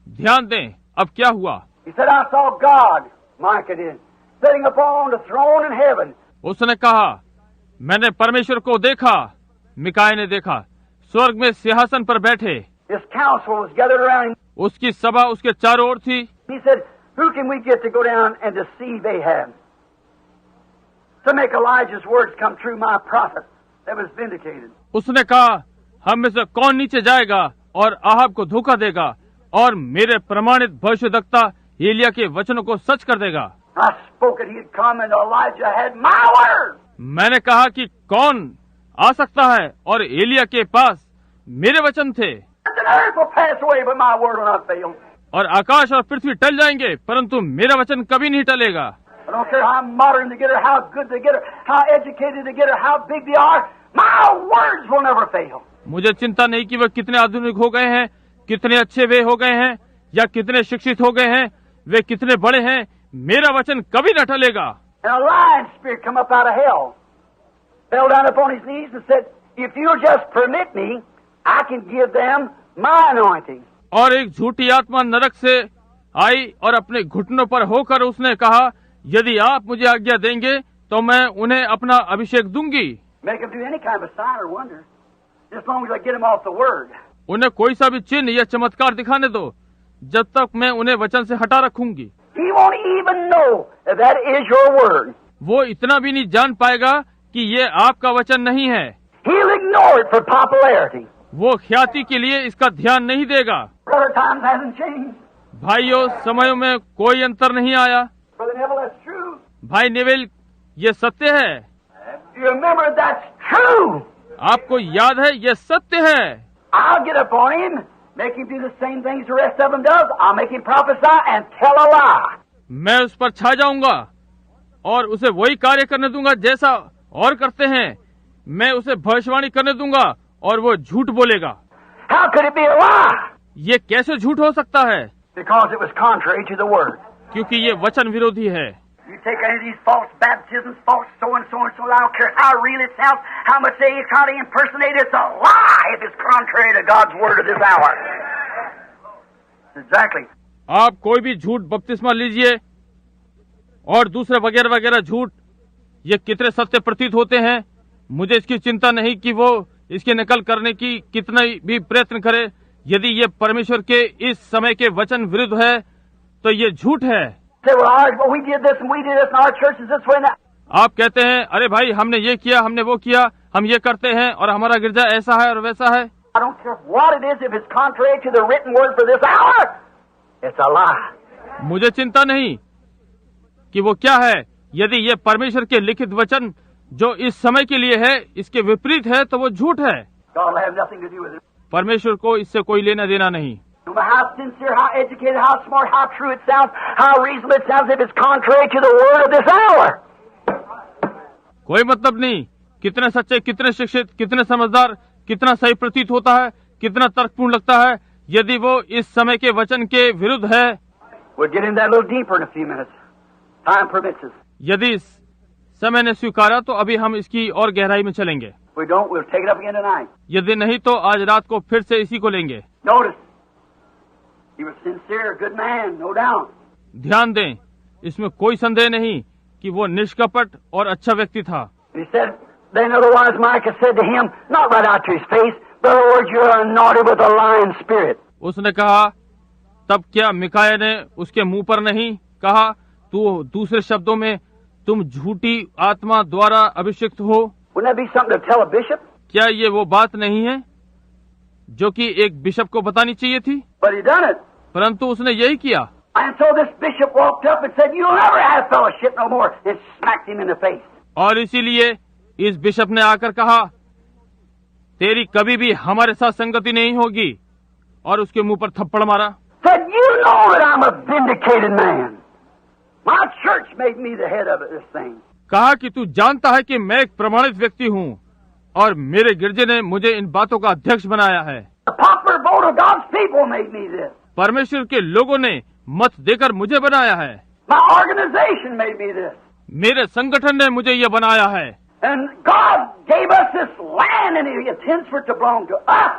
ध्यान दें, अब क्या हुआ? He said, I saw God, Micah did, sitting upon the throne in heaven. उसने कहा, मैंने परमेश्वर को देखा, मिकाया ने देखा, स्वर्ग में सिंहासन पर बैठे। His council was gathered around him. उसकी सभा उसके चारों ओर थी। He said, who can we get to go down and deceive Ahab? To make Elijah's words come true, my prophet, that was vindicated. उसने कहा, हम में से कौन नीचे जाएगा और आहाब को धोखा देगा और मेरे प्रमाणित भविष्यद्वक्ता एलिया के वचनों को सच कर देगा। I spoke it, he had come, and Elijah had my word. मैंने कहा कि कौन आ सकता है और एलिया के पास मेरे वचन थे। The earth will pass away, but my word will not fail. और आकाश और पृथ्वी टल जाएंगे, परंतु मेरा वचन कभी नहीं टलेगा। I don't care how modern they get or how good they get or how educated they get or how big they are, my words will never fail. मुझे चिंता नहीं कि वे कितने आधुनिक हो गए हैं, कितने अच्छे वे हो गए हैं या कितने शिक्षित हो गए हैं, वे कितने बड़े हैं, मेरा वचन कभी न टलेगा। And a lying spirit come up out of hell, fell down upon his knees and said, if you'll just permit me, I can give them my anointing. और एक झूठी आत्मा नरक से आई और अपने घुटनों पर होकर उसने कहा, यदि आप मुझे आज्ञा देंगे तो मैं उन्हें अपना अभिषेक दूंगी। Make them do any kind of a sign or wonder, as long as I get them off the word. उन्हें कोई सा भी चिन्ह या चमत्कार दिखाने दो, जब तक मैं उन्हें वचन से हटा रखूंगी। He won't even know if that is your word. वो इतना भी नहीं जान पाएगा कि ये आपका वचन नहीं है। He'll ignore it for popularity. वो ख्याति के लिए इसका ध्यान नहीं देगा। Brother, times hasn't changed. भाइयों, समयों में कोई अंतर नहीं आया। Brother Neville, that's true. भाई नेविल, ये सत्य है। You remember that's true. आपको याद है ये सत्य है। I'll get upon him, make him do the same things the rest of them does. I'll make him prophesy and tell a lie. मैं उस पर छा जाऊंगा और उसे वही कार्य करने दूंगा जैसा और करते हैं। मैं उसे भविष्यवाणी करने दूंगा और वो झूठ बोलेगा। How could it be a lie? ये कैसे झूठ हो सकता है? Because it was contrary to the word. क्योंकि ये वचन विरोधी है। You take any of these false baptisms, false so and so and so, I don't care how real it sounds, how much they try to impersonate, it's a lie if it's contrary to God's word of this hour. Exactly. आप कोई भी झूठ बपतिस्मा लीजिए और दूसरे वगैरह वगैरह झूठ, ये कितने सत्य प्रतीत होते हैं। मुझे इसकी चिंता नहीं कि वो इसकी नकल करने की कितना भी प्रयत्न करे। यदि ये परमेश्वर के इस समय के वचन विरुद्ध है तो ये झूठ है। आप कहते हैं, अरे भाई हमने ये किया, हमने वो किया, हम ये करते हैं और हमारा गिरजा ऐसा है और वैसा है। मुझे चिंता नहीं कि वो क्या है। यदि ये परमेश्वर के लिखित वचन जो इस समय के लिए है इसके विपरीत है तो वो झूठ है। परमेश्वर को इससे कोई लेना देना नहीं। No matter how sincere, how educated, how smart, how true it sounds, how reasonable it sounds, if it's contrary to the word of this hour. कोई मतलब नहीं कितने सच्चे, कितने शिक्षित, कितने समझदार, कितना सही प्रतीत होता है, कितना तर्कपूर्ण लगता है, यदि वो इस समय के वचन के विरुद्ध है। We'll get into that a little deeper in a few minutes. Time permits us. यदि समय ने स्वीकारा तो अभी हम इसकी और गहराई में चलेंगे। We don't, we'll take it up again tonight. यदि नहीं तो आज रात को फिर से इसी को लेंगे। Notice. He was sincere, a good man, no doubt. ध्यान दें, इसमें कोई संदेह नहीं कि वो निष्कपट और अच्छा व्यक्ति था। He said, then otherwise Micah said to him, not right out to his face, but Lord, you're anointed with a lion spirit. उसने कहा, तब क्या मिकाया ने उसके मुंह पर नहीं कहा, तू दूसरे शब्दों में तुम झूठी आत्मा द्वारा अभिषिक्त हो। Wouldn't that be something to tell a bishop? क्या ये वो बात नहीं है जो कि एक बिशप को बतानी चाहिए थी? But he done it. परंतु उसने यही किया। And so this bishop walked up and said, "You'll never have fellowship no more," and smacked him in the face. और इसीलिए इस बिशप ने आकर कहा, तेरी कभी भी हमारे साथ संगति नहीं होगी, और उसके मुंह पर थप्पड़ मारा। Said, "You know that I'm a vindicated man. My church made me the head of this thing." कहा कि तू जानता है कि मैं एक प्रमाणित व्यक्ति हूँ और मेरे गिरजे ने मुझे इन बातों का अध्यक्ष बनाया है। The popular vote of God's people made me this. परमेश्वर के लोगों ने मत देकर मुझे बनाया है। My organization made me this. मेरे संगठन ने मुझे ये बनाया है। And God gave us this land and He intends for it to belong to us.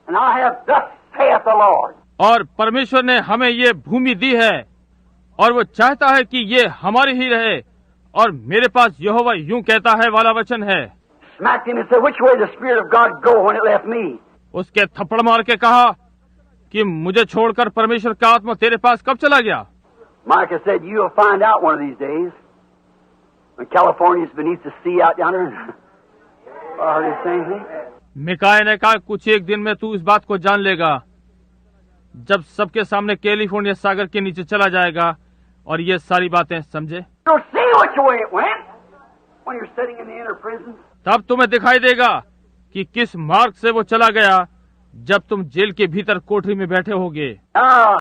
And I have thus saith saith the Lord. और परमेश्वर ने हमें ये भूमि दी है और वो चाहता है कि ये हमारी ही रहे। और मेरे पास यहोवा यूं कहता है वाला वचन है। Smacked him and said, which way the Spirit of God go when it left me? उसके थप्पड़ मार के कहा कि मुझे छोड़कर परमेश्वर का आत्मा तेरे पास कब चला गया? Micah said, you'll find out one of these days when California's beneath the sea out yonder. I heard him say anything. मिकाया ने कहा कुछ एक दिन में तू इस बात को जान लेगा जब सबके सामने कैलिफोर्निया सागर के नीचे चला जाएगा और ये सारी बातें समझे। You'll see which way it went when you're sitting in the inner prison. तब तुम्हें दिखाई देगा कि किस मार्ग से वो चला गया जब तुम जेल के भीतर कोठरी में बैठे होगे। Now,